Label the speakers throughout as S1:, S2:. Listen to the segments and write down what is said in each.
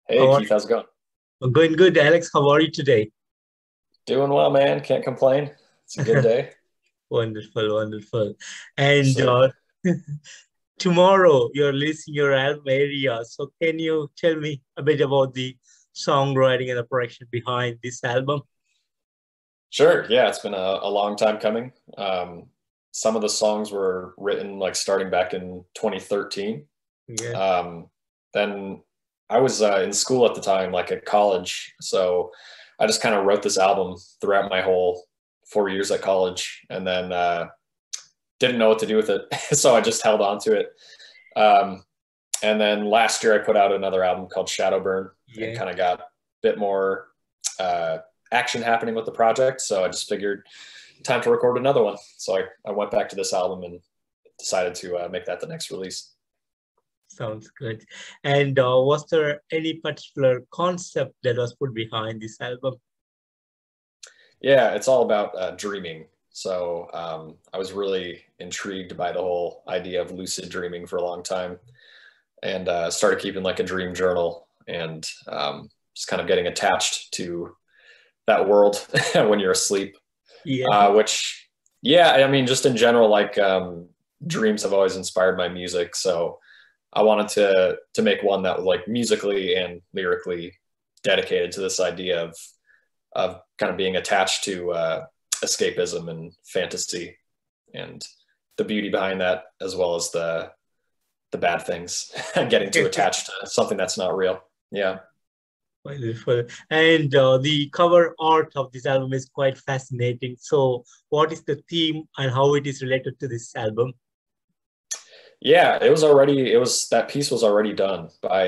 S1: Hey
S2: How are
S1: Keith, how's it going?
S2: you? Going good, Alex. How are you today?
S1: Doing well, man. Can't complain. It's a good day.
S2: Wonderful, wonderful.
S1: Yes,
S2: And
S1: sir.
S2: tomorrow you're releasing your album area. So can you tell me a bit about the songwriting and the production behind this album?
S1: Sure. Yeah, it's been a long time coming. Some of the songs were written like starting back in 2013.
S2: Yeah,
S1: Um, then I was in school at the time, like at college. So I just kind of wrote this album throughout my whole 4 years at college, and then didn't know what to do with it, so I just held on to it. Um, And then last year I put out another album called Shadow Burn and
S2: yeah.
S1: kind of got a bit more uh, action happening with the project. So I just figured time to record another one. So I went back to this album and decided to make that the next release.
S2: Sounds good. And was there any particular concept that was put behind this album?
S1: Yeah, it's all about dreaming. So I was really intrigued by the whole idea of lucid dreaming for a long time, and started keeping like a dream journal, and just kind of getting attached to that world when you're asleep.
S2: Yeah,
S1: Which, yeah, I mean, just in general, like dreams have always inspired my music. So I wanted to make one that was like musically and lyrically dedicated to this idea of kind of being attached to escapism and fantasy, and the beauty behind that, as well as the bad things, getting too attached to something that's not real. Yeah.
S2: wonderful. And the cover art of this album is quite fascinating. So, what is the theme and how it is related to this album?
S1: Yeah, that piece was already done by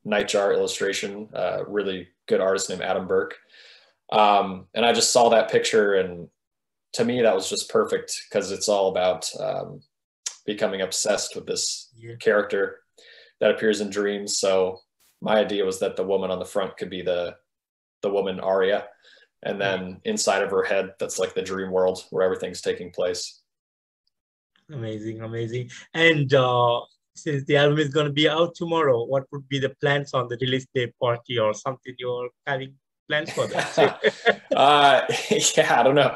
S1: Nightjar Illustration, really good artist named Adam Burke. And I just saw that picture, and to me, that was just perfect because it's all about becoming obsessed with this
S2: Yeah.
S1: character that appears in dreams. So my idea was that the woman on the front could be the woman Arya, and then inside of her head, that's like the dream world where everything's taking place.
S2: Amazing, amazing. And since the album is going to be out tomorrow, what would be the plans on the release day party or something you're having plans for that?
S1: Yeah, I don't know.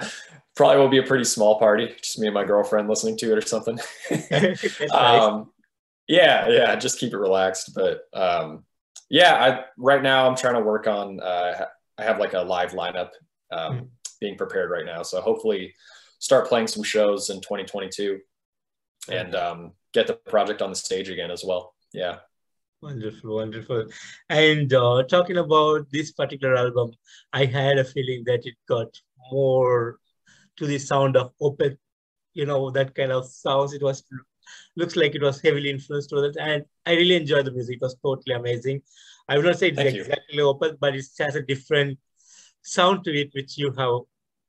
S1: Probably will be a pretty small party, just me and my girlfriend listening to it or something.
S2: That's nice.
S1: um, yeah, just keep it relaxed. But yeah, right now I'm trying to work on. I have like a live lineup
S2: Mm.
S1: being prepared right now, so hopefully start playing some shows in 2022 and
S2: Wonderful,
S1: get the project on the stage again as well. Yeah.
S2: wonderful, wonderful. And talking about this particular album, I had a feeling that it got more to the sound of open, that kind of sounds. It was looks like it was heavily influenced to that, and I really enjoyed the music. It was totally amazing. I would not say it's
S1: Thank you.
S2: exactly open, but it has a different sound to it, which you have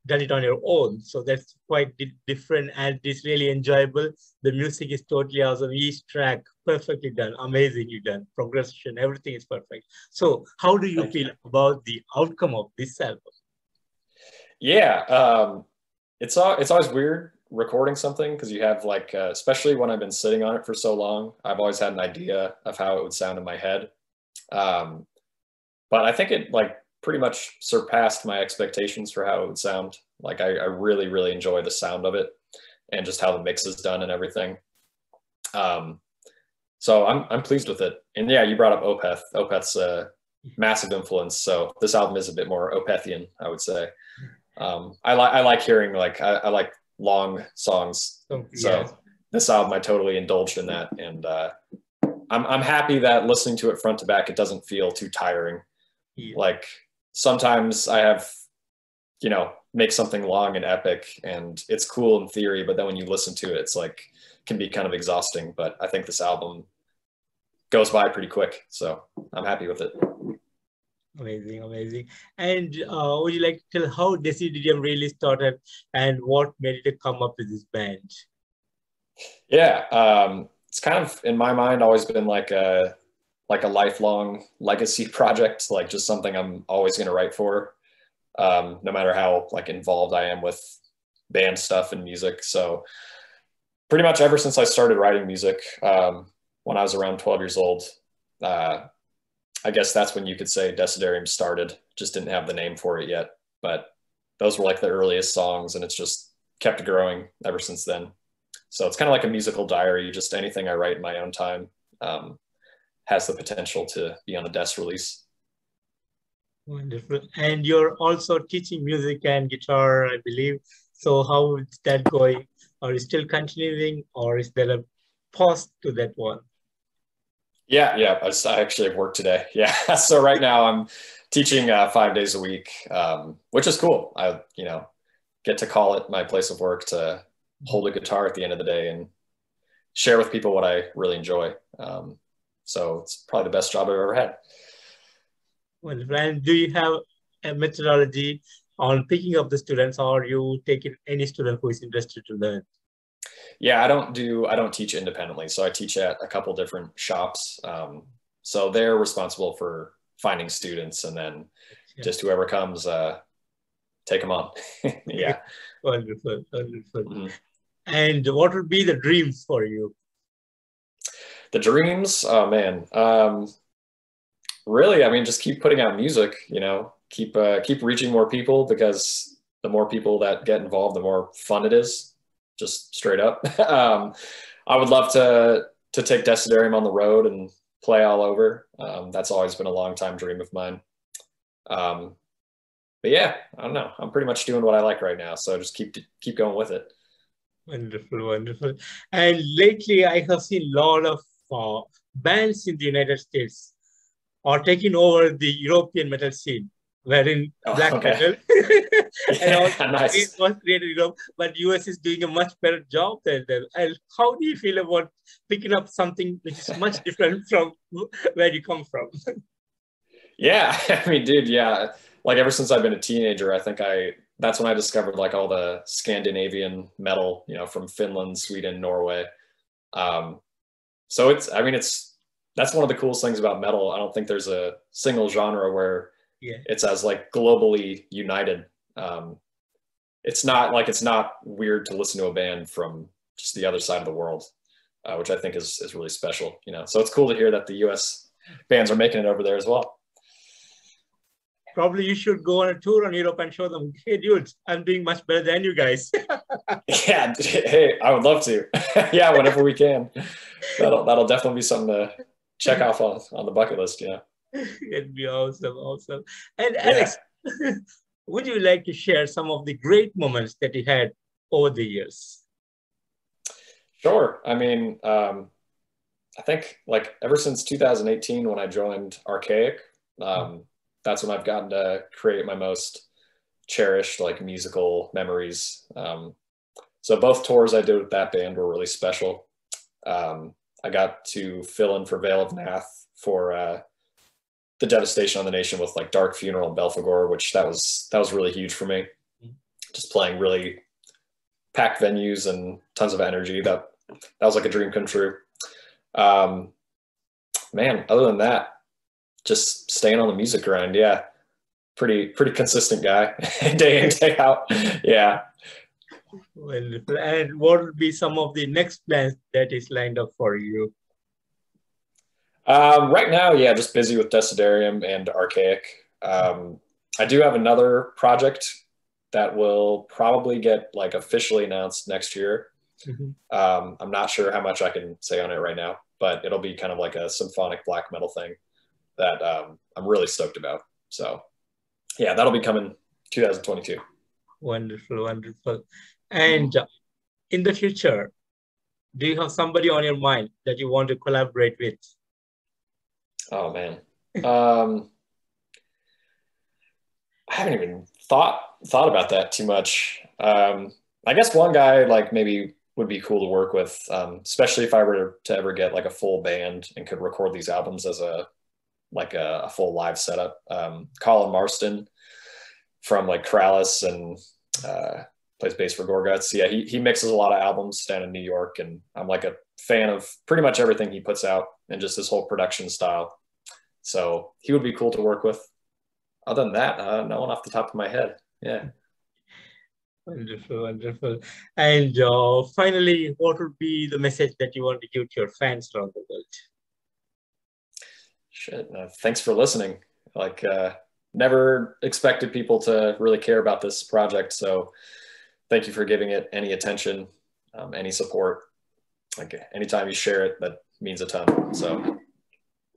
S2: done it on your own. So that's quite different, and it's really enjoyable. The music is totally awesome. Each track perfectly done, amazingly done. Progression, everything is perfect. So how do you
S1: Thank you.
S2: feel about the outcome of this album?
S1: Yeah, it's always weird recording something because you have like, especially when I've been sitting on it for so long, I've always had an idea of how it would sound in my head. Um, but I think it like pretty much surpassed my expectations for how it would sound. Like I really, really enjoy the sound of it and just how the mix is done and everything. Um, so I'm pleased with it. And yeah, you brought up Opeth. Opeth's a massive influence. So this album is a bit more Opethian, I would say. I like hearing like I like long songs.
S2: So, yes.
S1: So this album, I totally indulged in that, and I'm happy that listening to it front to back, it doesn't feel too tiring.
S2: Yeah.
S1: Like sometimes I have, make something long and epic, and it's cool in theory, but then when you listen to it, it's like can be kind of exhausting. But I think this album goes by pretty quick, so I'm happy with it.
S2: Amazing, amazing. And would you like to tell how Dessiderium really started and what made it come up with this band?
S1: Yeah, it's kind of in my mind always been like a lifelong legacy project, like just something I'm always going to write for, no matter how like involved I am with band stuff and music. So pretty much ever since I started writing music, when I was around 12 years old, uh, I guess that's when you could say Dessiderium started. Just didn't have the name for it yet. But those were like the earliest songs, and it's just kept growing ever since then. So it's kind of like a musical diary. Just anything I write in my own time has the potential to be on a Des release.
S2: Wonderful. And you're also teaching music and guitar, I believe. So how is that going? Are you still continuing, or is there a pause to that one?
S1: Yeah. I actually have work today. Yeah. So right now I'm teaching 5 days a week, which is cool. I, get to call it my place of work to hold a guitar at the end of the day and share with people what I really enjoy. So it's probably the best job I've ever had.
S2: Wonderful. And do you have a methodology on picking up the students, or you take in any student who is interested to learn?
S1: Yeah, I don't teach independently. So I teach at a couple different shops. So they're responsible for finding students, and then just whoever comes, take them on. Yeah.
S2: Wonderful, wonderful.
S1: Mm-hmm.
S2: And what would be the dreams for you?
S1: The dreams, oh man. Really, I mean, just keep putting out music, keep reaching more people, because the more people that get involved, the more fun it is, just straight up. I would love to take Dessiderium on the road and play all over. That's always been a long time dream of mine. But yeah, I don't know. I'm pretty much doing what I like right now, so just keep going with it.
S2: Wonderful, wonderful. And lately, I have seen a lot of bands in the United States are taking over the European metal scene, wherein black metal and also
S1: nice.
S2: was created in Europe, but US is doing a much better job than them. And how do you feel about picking up something which is much different from where you come from?
S1: Yeah, I mean, dude, yeah. Like ever since I've been a teenager, I think that's when I discovered like all the Scandinavian metal, from Finland, Sweden, Norway. So that's one of the coolest things about metal. I don't think there's a single genre where it's as like globally united. It's not weird to listen to a band from just the other side of the world, which I think is really special. So it's cool to hear that the U.S. bands are making it over there as well.
S2: Probably you should go on a tour on Europe and show them, hey, dudes, I'm doing much better than you guys.
S1: Yeah, hey, I would love to. Yeah, whenever we can. That'll definitely be something to check off on the bucket list. Yeah.
S2: It'd be awesome, awesome. And Alex, would you like to share some of the great moments that you had over the years?
S1: Sure. I mean, I think like ever since 2018 when I joined Archaic, that's when I've gotten to create my most cherished like musical memories. So both tours I did with that band were really special. I got to fill in for Veil of Nath for the devastation on the nation with like Dark Funeral and Belphegor, which that was really huge for me. Just playing really packed venues and tons of energy. That was like a dream come true. Man, other than that, just staying on the music grind. Yeah. Pretty consistent guy day in, day out. Yeah.
S2: Wonderful. And what would be some of the next plans that is lined up for you?
S1: Right now, yeah, just busy with Dessiderium and Archaic. I do have another project that will probably get like officially announced next year. I'm not sure how much I can say on it right now, but it'll be kind of like a symphonic black metal thing that I'm really stoked about. So yeah, that'll be coming 2022.
S2: Wonderful, wonderful. And in the future, do you have somebody on your mind that you want to collaborate with?
S1: Oh man. I haven't even thought about that too much. I guess one guy like maybe would be cool to work with, especially if I were to ever get like a full band and could record these albums as a full live setup. Colin Marston from like Kralis and plays bass for Gorguts. Yeah, he mixes a lot of albums down in New York, and I'm like a fan of pretty much everything he puts out and just his whole production style. So he would be cool to work with. Other than that, no one off the top of my head. Yeah.
S2: Wonderful, wonderful. And finally, what would be the message that you want to give to your fans around the world?
S1: Shit. Thanks for listening. Like, never expected people to really care about this project. So thank you for giving it any attention, any support. Like anytime you share it, that means a ton. So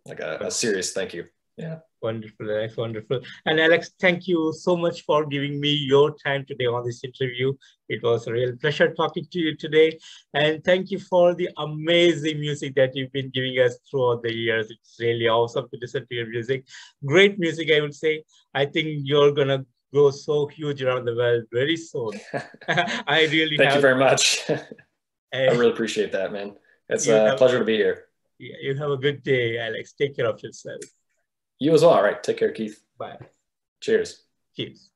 S1: like a serious thank you. Yeah.
S2: Wonderful, Alex, wonderful. And Alex, thank you so much for giving me your time today on this interview. It was a real pleasure talking to you today. And thank you for the amazing music that you've been giving us throughout the years. It's really awesome to listen to your music. Great music, I would say. I think you're going to go so huge around the world very soon. I really
S1: Thank you
S2: have.
S1: very much. I
S2: Uh,
S1: really appreciate that, man. It's
S2: you
S1: a
S2: have,
S1: pleasure to be here.
S2: yeah, you have a good day, Alex. Take care of yourself.
S1: You as well. All right. Take care, Keith.
S2: Bye.
S1: Cheers.
S2: Cheers.